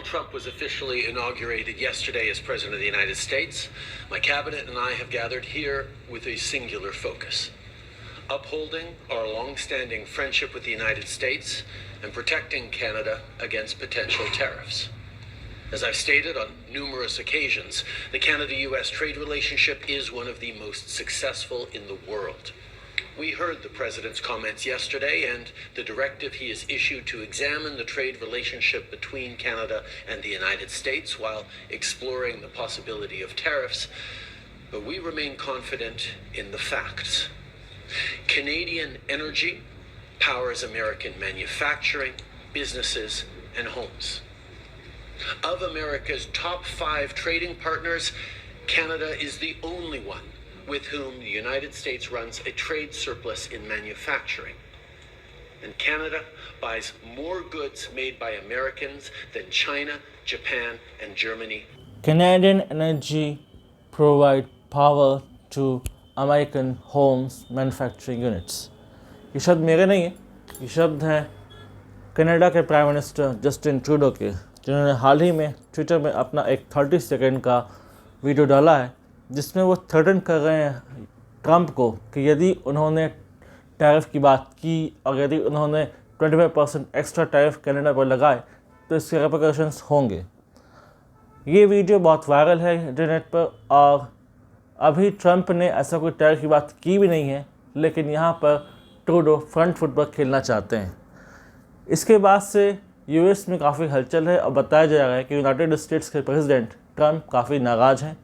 Donald Trump was officially inaugurated yesterday as President of the United States. My cabinet and I have gathered here with a singular focus: upholding our long-standing friendship with the United States and protecting Canada against potential tariffs. As I've stated on numerous occasions, the Canada-US trade relationship is one of the most successful in the world. We heard the President's comments yesterday and the directive he has issued to examine the trade relationship between Canada and the United States while exploring the possibility of tariffs, but we remain confident in the facts. Canadian energy powers American manufacturing, businesses, and homes. Of America's top 5 trading partners, Canada is the only one with whom the United States runs a trade surplus in manufacturing. And Canada buys more goods made by Americans than China, Japan, and Germany. Canadian energy provide power to American homes manufacturing units. ये शब्द मेरे नहीं है, ये शब्द है Canada के prime minister Justin Trudeau के, जिन्होंने हाल ही में ट्विटर में अपना एक 30 सेकंड का वीडियो डाला है जिसमें वो थ्रेटन कर रहे हैं ट्रंप को कि यदि उन्होंने टैरिफ की बात की और यदि उन्होंने 25% एक्स्ट्रा टैरिफ कनाडा पर लगाए तो इसके रेपरकशंस होंगे। ये वीडियो बहुत वायरल है इंटरनेट पर और अभी ट्रंप ने ऐसा कोई टैरिफ की बात की भी नहीं है, लेकिन यहाँ पर ट्रूडो फ्रंट फुट पर खेलना चाहते हैं। इसके बाद से यूएस में काफ़ी हलचल है और बताया जा रहा है कि यूनाइटेड स्टेट्स के प्रेसिडेंट ट्रंप काफ़ी नाराज़ हैं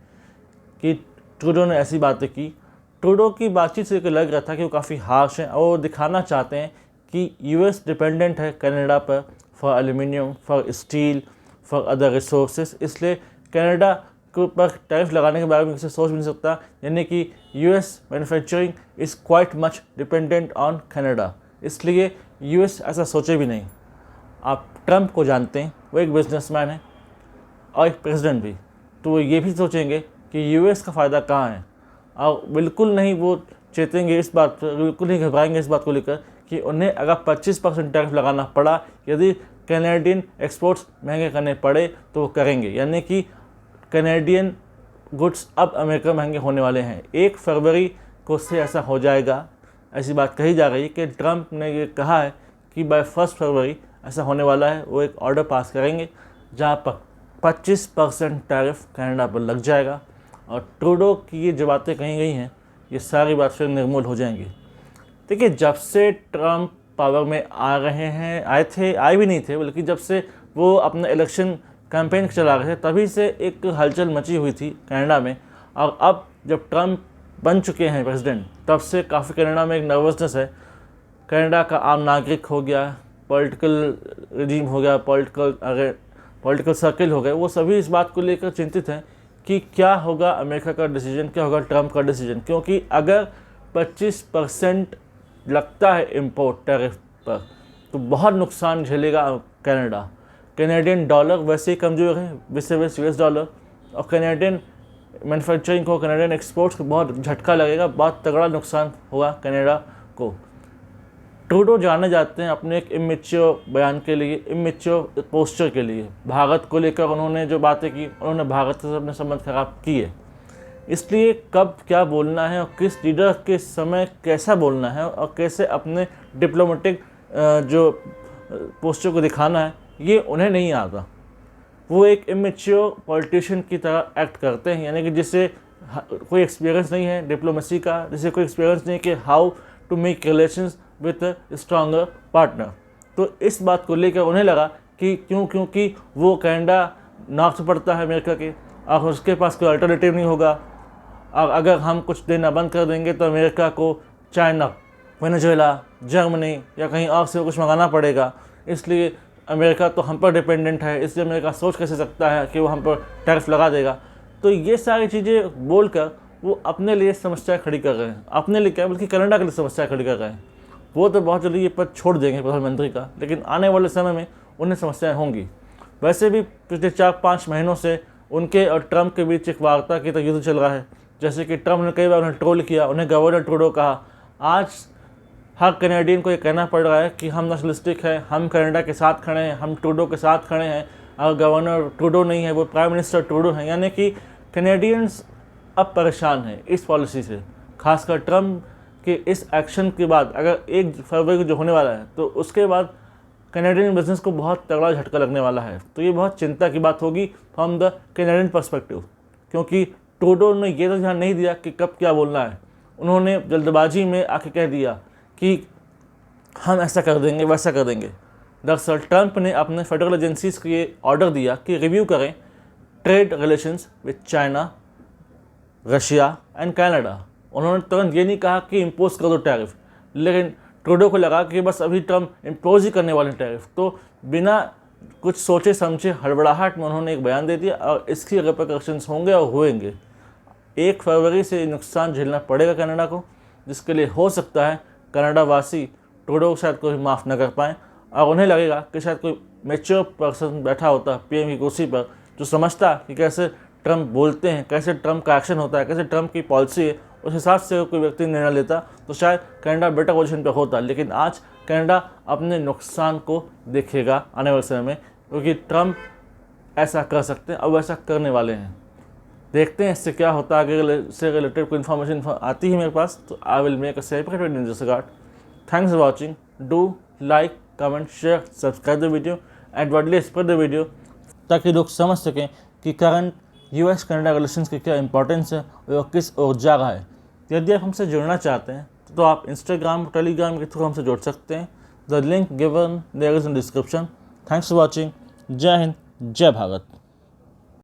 कि ट्रूडो ने ऐसी बातें की। ट्रूडो की बातचीत से लग रहा था कि वो काफ़ी हार्श हैं और वो दिखाना चाहते हैं कि यूएस डिपेंडेंट है कनाडा पर for aluminium, for steel, for other resources, इसलिए कनाडा के ऊपर टैरिफ लगाने के बारे में किसी सोच भी नहीं सकता, यानी कि US manufacturing is quite much dependent on Canada, इसलिए यूएस ऐसा सोचे भी नहीं। आप ट्रंप को जानते हैं, वो एक बिजनेसमैन है और एक प्रेसिडेंट भी, तो वो ये भी सोचेंगे कि यूएस का फ़ायदा कहाँ है और बिल्कुल नहीं वो चेतेंगे इस बात पर, बिल्कुल नहीं घबराएंगे इस बात को लेकर कि उन्हें अगर 25% टैरिफ लगाना पड़ा, यदि कैनेडियन एक्सपोर्ट्स महंगे करने पड़े तो वो करेंगे, यानी कि कैनेडियन गुड्स अब अमेरिका महंगे होने वाले हैं। 1 फरवरी को से ऐसा हो जाएगा, ऐसी बात कही जा रही है कि ट्रंप ने ये कहा है कि बाय 1 फरवरी ऐसा होने वाला है। वो एक ऑर्डर पास करेंगे जहाँ पर 25% टैरिफ कनाडा पर लग जाएगा और ट्रूडो की ये जो बातें कही गई हैं ये सारी बात फिर निर्मूल हो जाएंगी। देखिए, जब से ट्रंप पावर में आ रहे हैं, आए भी नहीं थे, बल्कि जब से वो अपना इलेक्शन कैंपेन चला रहे थे तभी से एक हलचल मची हुई थी कनाडा में, और अब जब ट्रंप बन चुके हैं प्रेसिडेंट तब से काफ़ी कनाडा में एक नर्वसनेस है। कनाडा का आम नागरिक हो गया, पॉलिटिकल रिजीम हो गया, पॉलिटिकल सर्किल हो गए, वो सभी इस बात को लेकर चिंतित हैं कि क्या होगा अमेरिका का डिसीजन, क्या होगा ट्रंप का डिसीजन, क्योंकि अगर 25% लगता है इंपोर्ट टैरिफ पर तो बहुत नुकसान झेलेगा कनाडा। कैनेडियन डॉलर वैसे ही कमज़ोर है विसेस यूएस डॉलर, और कैनेडियन मैन्युफैक्चरिंग को, कैनेडियन एक्सपोर्ट्स को बहुत झटका लगेगा, बहुत तगड़ा नुकसान होगा कनाडा को। ट्रूडो जाने जाते हैं अपने एक इमेच्योर बयान के लिए, इमेच्योर पोस्चर के लिए। भारत को लेकर उन्होंने जो बातें की, उन्होंने भारत से अपने संबंध खराब किए, इसलिए कब क्या बोलना है और किस लीडर के समय कैसा बोलना है और कैसे अपने डिप्लोमेटिक जो पोस्चर को दिखाना है ये उन्हें नहीं आता। वो एक इमेच्योर पॉलिटिशियन की तरह एक्ट करते हैं, यानी कि जिसे कोई एक्सपीरियंस नहीं है डिप्लोमेसी का, जिसे कोई एक्सपीरियंस नहीं कि how to make relations with a stronger partner. तो इस बात को लेकर उन्हें लगा कि क्योंकि वो कनाडा नॉर्थ पड़ता है अमेरिका के और उसके पास कोई अल्टरनेटिव नहीं होगा, और अगर हम कुछ देना बंद कर देंगे तो अमेरिका को चाइना, वेनेजुएला, जर्मनी या कहीं और से कुछ मंगाना पड़ेगा, इसलिए अमेरिका तो हम पर डिपेंडेंट है, इसलिए अमेरिका सोच कैसे सकता है कि वो हम पर टैरिफ लगा देगा। तो ये सारी चीज़ें बोलकर वो अपने लिए समस्या खड़ी कर रहे हैं, अपने लिए क्या बल्कि कनाडा के लिए समस्या खड़ी कर रहे हैं। वो तो बहुत जल्दी ये पद छोड़ देंगे प्रधानमंत्री का, लेकिन आने वाले समय में उन्हें समस्याएं होंगी। वैसे भी पिछले 4-5 महीनों से उनके और ट्रंप के बीच एक वार्ता की तरह युद्ध चल रहा है, जैसे कि ट्रंप ने कई बार उन्हें ट्रोल किया, उन्हें गवर्नर ट्रूडो कहा। आज हर कैनेडियन को ये कहना पड़ रहा है कि हम नेशनलिस्टिक हैं, हम कनाडा के साथ खड़े हैं, हम ट्रूडो के साथ खड़े हैं, अगर गवर्नर ट्रूडो नहीं है वो प्राइम मिनिस्टर ट्रूडो हैं, यानी कि कैनेडियंस अब परेशान हैं इस पॉलिसी से। खासकर ट्रम्प के इस एक्शन के बाद, अगर 1 फरवरी को जो होने वाला है तो उसके बाद कैनेडियन बिजनेस को बहुत तगड़ा झटका लगने वाला है। तो ये बहुत चिंता की बात होगी फ्रॉम द कैनेडियन पर्सपेक्टिव, क्योंकि ट्रूडो ने ये तो ध्यान नहीं दिया कि कब क्या बोलना है। उन्होंने जल्दबाजी में आके कह दिया कि हम ऐसा कर देंगे वैसा कर देंगे। दरअसल ट्रंप ने अपने फेडरल एजेंसीज को ये ऑर्डर दिया कि रिव्यू करें trade relations with China, Russia and Canada. उन्होंने तुरंत ये नहीं कहा कि इम्पोज कर दो टैरिफ, लेकिन ट्रूडो को लगा कि बस अभी ट्रम्प इम्पोज ही करने वाले टैरिफ, तो बिना कुछ सोचे समझे हड़बड़ाहट में उन्होंने एक बयान दे दिया और इसकी रिपरकशंस होंगे और होंगे। 1 फरवरी से नुकसान झेलना पड़ेगा कनाडा को, जिसके लिए हो सकता है कनाडा वासी ट्रूडो को शायद कोई माफ़ न कर पाएँ और उन्हें लगेगा कि शायद कोई मैच्योर पर्सन बैठा होता पीएम की कुर्सी पर जो समझता कि कैसे ट्रम्प बोलते हैं, कैसे ट्रम्प का एक्शन होता है, कैसे ट्रम्प की पॉलिसी है, उस हिसाब से कोई व्यक्ति निर्णय लेता तो शायद कनाडा बेटर पोजीशन पर होता। लेकिन आज कनाडा अपने नुकसान को देखेगा आने वाले समय में, क्योंकि ट्रम्प ऐसा कर सकते हैं और वैसा करने वाले हैं। देखते हैं इससे क्या होता है। आगे से रिलेटेड कोई इन्फॉर्मेशन आती है मेरे पास तो I will make a separate video in this regard. Thanks for watching. Do like, comment, share, subscribe the video and widely spread the video, ताकि लोग समझ सकें कि करंट US कनाडा रिलेशंस की क्या इंपॉर्टेंस है और किस ओर जा रहा है। यदि आप हमसे जुड़ना चाहते हैं तो आप इंस्टाग्राम, टेलीग्राम के थ्रू हमसे जुड़ सकते हैं। The link given there is in description. Thanks for watching. जय हिंद, जय भारत।